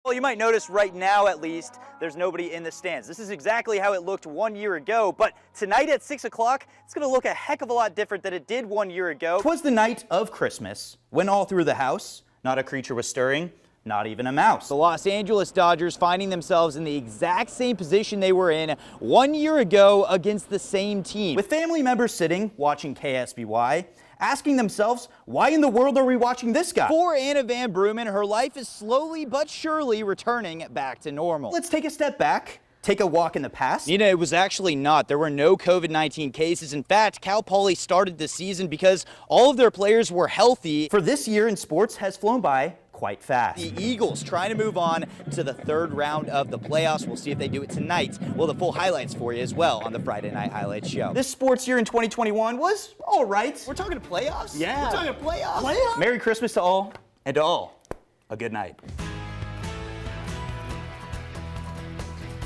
Well, you might notice right now, at least, there's nobody in the stands. This is exactly how it looked 1 year ago, but tonight at 6 o'clock, it's going to look a heck of a lot different than it did 1 year ago. 'Twas the night of Christmas, when all through the house, not a creature was stirring, not even a mouse. The Los Angeles Dodgers finding themselves in the exact same position they were in 1 year ago against the same team. With family members sitting, watching KSBY, asking themselves, why in the world are we watching this guy? For Anna Van Broomen, her life is slowly but surely returning back to normal. Let's take a step back. Take a walk in the past? Nina, it was actually not. There were no COVID-19 cases. In fact, Cal Poly started the season because all of their players were healthy. For this year in sports has flown by quite fast. The Eagles trying to move on to the third round of the playoffs. We'll see if they do it tonight. We'll have the full highlights for you as well on the Friday Night Highlights show. This sports year in 2021 was all right. We're talking playoffs? Yeah. We're talking playoffs? Merry Christmas to all, and to all, a good night.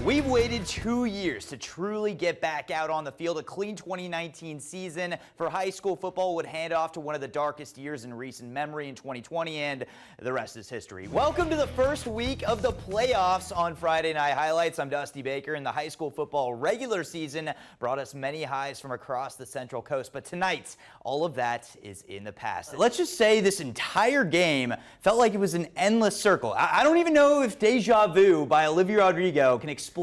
We've waited 2 years to truly get back out on the field. A clean 2019 season for high school football would hand off to one of the darkest years in recent memory in 2020, and the rest is history. Welcome to the first week of the playoffs on Friday Night Highlights. I'm Dusty Baker, and the high school football regular season brought us many highs from across the Central Coast, but tonight, all of that is in the past. Let's just say this entire game felt like it was an endless circle. I don't even know if Deja Vu by Olivia Rodrigo can explain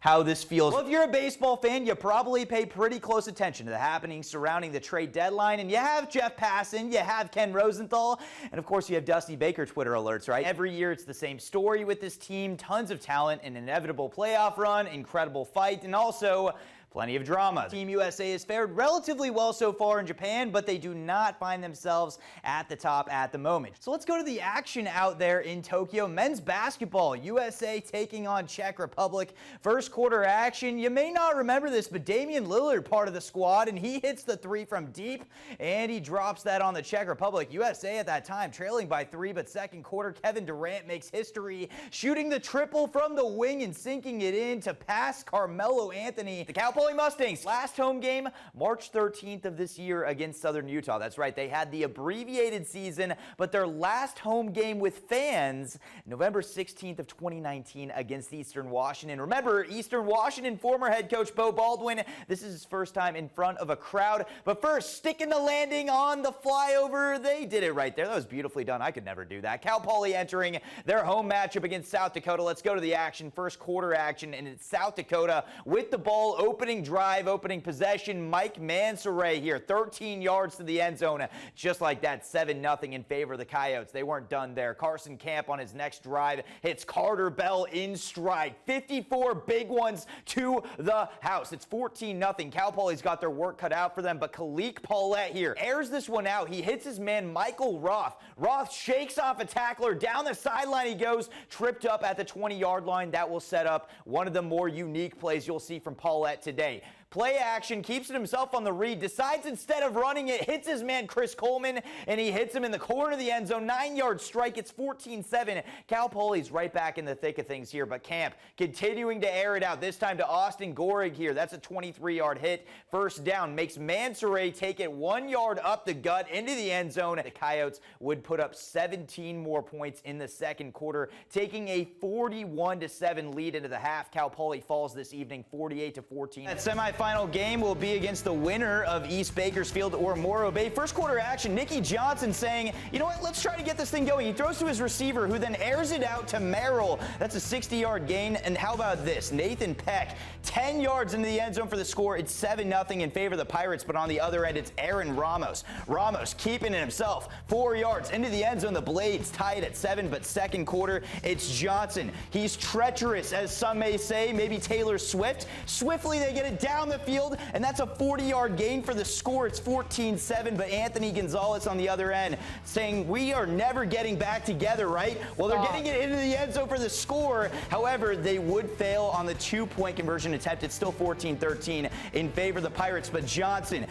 how this feels. Well, if you're a baseball fan, you probably pay pretty close attention to the happenings surrounding the trade deadline, and you have Jeff Passan, you have Ken Rosenthal, and of course you have Dusty Baker Twitter alerts, right? Every year it's the same story with this team, tons of talent, an inevitable playoff run, incredible fight, and also plenty of drama. Team USA has fared relatively well so far in Japan, but they do not find themselves at the top at the moment. So let's go to the action out there in Tokyo. Men's basketball, USA taking on Czech Republic. First quarter action. You may not remember this, but Damian Lillard part of the squad, and he hits the three from deep, and he drops that on the Czech Republic. USA at that time trailing by 3, but second quarter, Kevin Durant makes history, shooting the triple from the wing and sinking it in to pass Carmelo Anthony. The Cal Poly Mustangs last home game March 13th of this year against Southern Utah. That's right, they had the abbreviated season, but their last home game with fans November 16th of 2019 against Eastern Washington. Remember, Eastern Washington former head coach Bo Baldwin, this is his first time in front of a crowd, but first sticking the landing on the flyover. They did it right there. That was beautifully done. I could never do that. Cal Poly entering their home matchup against South Dakota. Let's go to the action. First quarter action, and it's South Dakota with the ball, opening drive, opening possession. Mike Mansoray here, 13 yards to the end zone. Just like that, 7-0 in favor of the Coyotes. They weren't done there. Carson Camp on his next drive hits Carter Bell in stride. 54 big ones to the house. It's 14-0. Cal Poly's got their work cut out for them, but Kalik Paulette here airs this one out. He hits his man Michael Roth. Roth shakes off a tackler. Down the sideline he goes, tripped up at the 20-yard line. That will set up one of the more unique plays you'll see from Paulette today. Play action, keeps it himself on the read, decides instead of running it, hits his man Chris Coleman, and he hits him in the corner of the end zone. 9-yard strike. It's 14-7. Cal Poly's right back in the thick of things here, but Camp continuing to air it out, this time to Austin Gorig here. That's a 23-yard hit. First down, makes Mansoray take it 1 yard up the gut into the end zone. The Coyotes would put up 17 more points in the second quarter, taking a 41-7 lead into the half. Cal Poly falls this evening 48-14. That semifinal game will be against the winner of East Bakersfield or Morro Bay. First quarter action, Nicky Johnson saying, you know what, let's try to get this thing going. He throws to his receiver, who then airs it out to Merrill. That's a 60-yard gain. And how about this? Nathan Peck, 10 yards into the end zone for the score. It's 7-0 in favor of the Pirates, but on the other end, it's Aaron Ramos. Ramos keeping it himself, 4 yards into the end zone. The Blades tied at 7, but second quarter, it's Johnson. He's treacherous, as some may say, maybe Taylor Swift. Swiftly, they get it down the field, and that's a 40-yard gain for the score. It's 14-7, but Anthony Gonzalez on the other end saying, we are never getting back together, right? Well, they're getting it into the end zone for the score. However, they would fail on the 2-point conversion attempt. It's still 14-13 in favor of the Pirates, but Johnson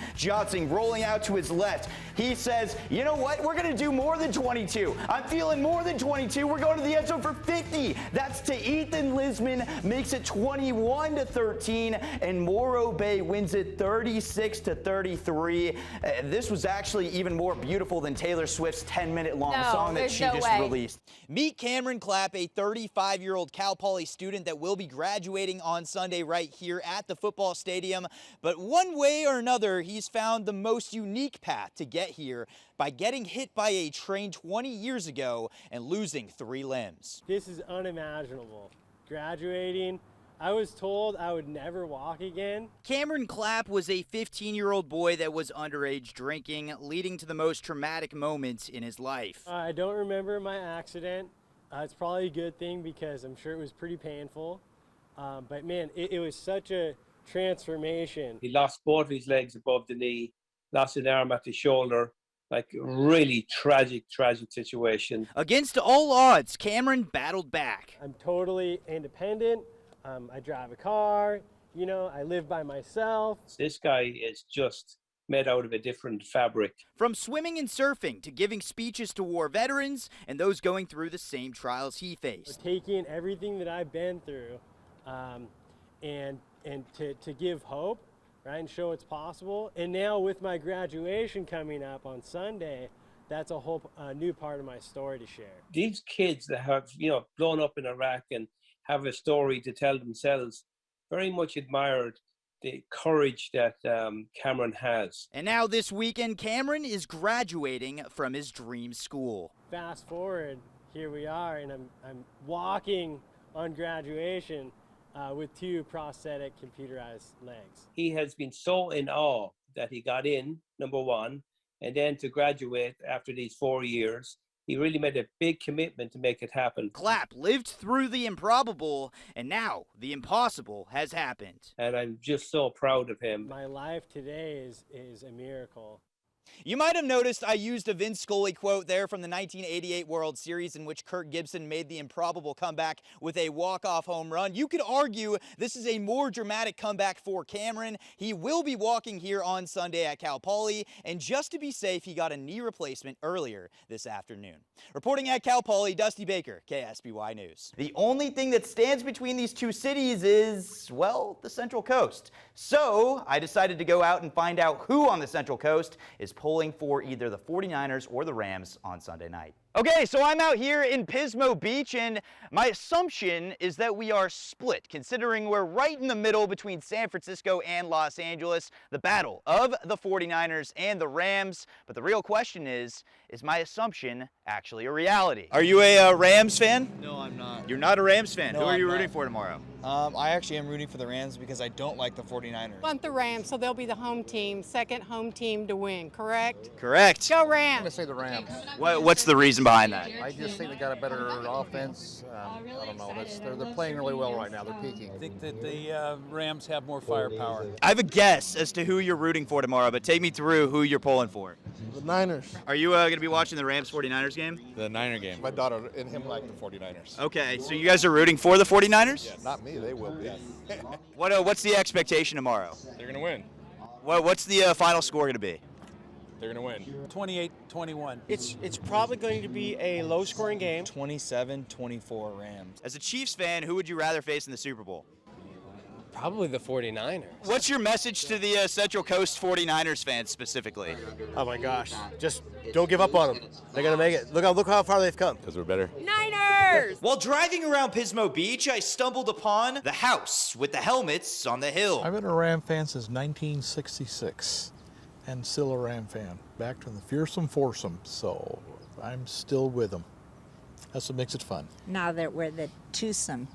rolling out to his left. He says, you know what? We're going to do more than 22. I'm feeling more than 22. We're going to the end zone for 50. That's to Ethan Lisman, makes it 21-13, and Morro Morro Bay wins it 36-33. This was actually even more beautiful than Taylor Swift's 10-minute long song that she just released. Meet Cameron Clapp, a 35-year-old Cal Poly student that will be graduating on Sunday right here at the football stadium. But one way or another, he's found the most unique path to get here by getting hit by a train 20 years ago and losing 3 limbs. This is unimaginable. Graduating, I was told I would never walk again. Cameron Clapp was a 15-year-old boy that was underage drinking, leading to the most traumatic moments in his life. I don't remember my accident. It's probably a good thing because I'm sure it was pretty painful. But man, it was such a transformation. He lost both of his legs above the knee, lost an arm at the shoulder. Like, really tragic situation. Against all odds, Cameron battled back. I'm totally independent. I drive a car, you know, I live by myself. This guy is just made out of a different fabric. From swimming and surfing to giving speeches to war veterans and those going through the same trials he faced. Taking everything that I've been through and to give hope, right, and show it's possible. And now with my graduation coming up on Sunday, that's a whole new part of my story to share. These kids that have, you know, blown up in Iraq and have a story to tell themselves, very much admired the courage that Cameron has. And now this weekend, Cameron is graduating from his dream school. Fast forward, here we are, and I'm walking on graduation with 2 prosthetic computerized legs. He has been so in awe that he got in, number one, and then to graduate after these 4 years. He really made a big commitment to make it happen. Clapp lived through the improbable, and now the impossible has happened. And I'm just so proud of him. My life today is a miracle. You might have noticed I used a Vince Scully quote there from the 1988 World Series in which Kirk Gibson made the improbable comeback with a walk-off home run. You could argue this is a more dramatic comeback for Cameron. He will be walking here on Sunday at Cal Poly, and just to be safe, he got a knee replacement earlier this afternoon. Reporting at Cal Poly, Dusty Baker, KSBY News. The only thing that stands between these two cities is, well, the Central Coast. So I decided to go out and find out who on the Central Coast is polling for either the 49ers or the Rams on Sunday night. Okay, so I'm out here in Pismo Beach, and my assumption is that we are split, considering we're right in the middle between San Francisco and Los Angeles, the battle of the 49ers and the Rams. But the real question is my assumption actually a reality? Are you a Rams fan? No, I'm not. You're not a Rams fan? No, Who are you I'm rooting not. for tomorrow? I actually am rooting for the Rams because I don't like the 49ers. I want the Rams, so they'll be the home team, second home team to win, correct? Correct. Go I'm going Rams! to say the Rams. What's the reason behind that? I just think they got a better offense. I don't know. They're playing really well right now. They're peaking. I think that the Rams have more firepower. I have a guess as to who you're rooting for tomorrow, but take me through who you're pulling for. The Niners. Are you going to be watching the Rams-49ers game? The Niner game. My daughter and him like the 49ers. Okay, so you guys are rooting for the 49ers? Not me. They will be. What's the expectation tomorrow? They're going to win. What's the final score going to be? They're going to win. 28-21. It's probably going to be a low-scoring game. 27-24 Rams. As a Chiefs fan, who would you rather face in the Super Bowl? Probably the 49ers. What's your message to the Central Coast 49ers fans specifically? Oh my gosh. Just don't give up on them. They're going to make it. Look how far they've come. Because we're better. Niners! While driving around Pismo Beach, I stumbled upon the house with the helmets on the hill. I've been a Ram fan since 1966 and still a Ram fan. Back to the fearsome foursome, so I'm still with them. That's what makes it fun. Now that we're the twosome.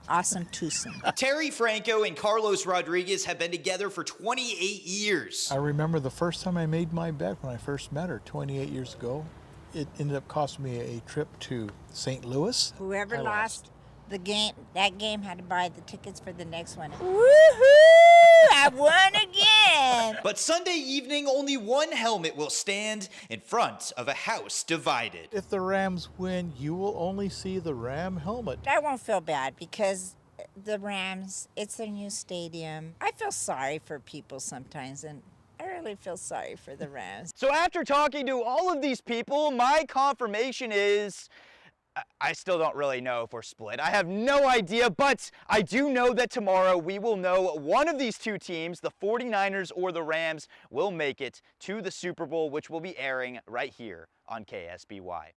Awesome twosome. Terry Franco and Carlos Rodriguez have been together for 28 years. I remember the first time I made my bet when I first met her 28 years ago. It ended up costing me a trip to St. Louis. Whoever I lost the game, that game had to buy the tickets for the next one. Woohoo! I won again! But Sunday evening, only one helmet will stand in front of a house divided. If the Rams win, you will only see the Ram helmet. I won't feel bad because the Rams, it's their new stadium. I feel sorry for people sometimes, and I really feel sorry for the Rams. So after talking to all of these people, my confirmation is I still don't really know if we're split. I have no idea, but I do know that tomorrow we will know one of these two teams, the 49ers or the Rams, will make it to the Super Bowl, which will be airing right here on KSBY.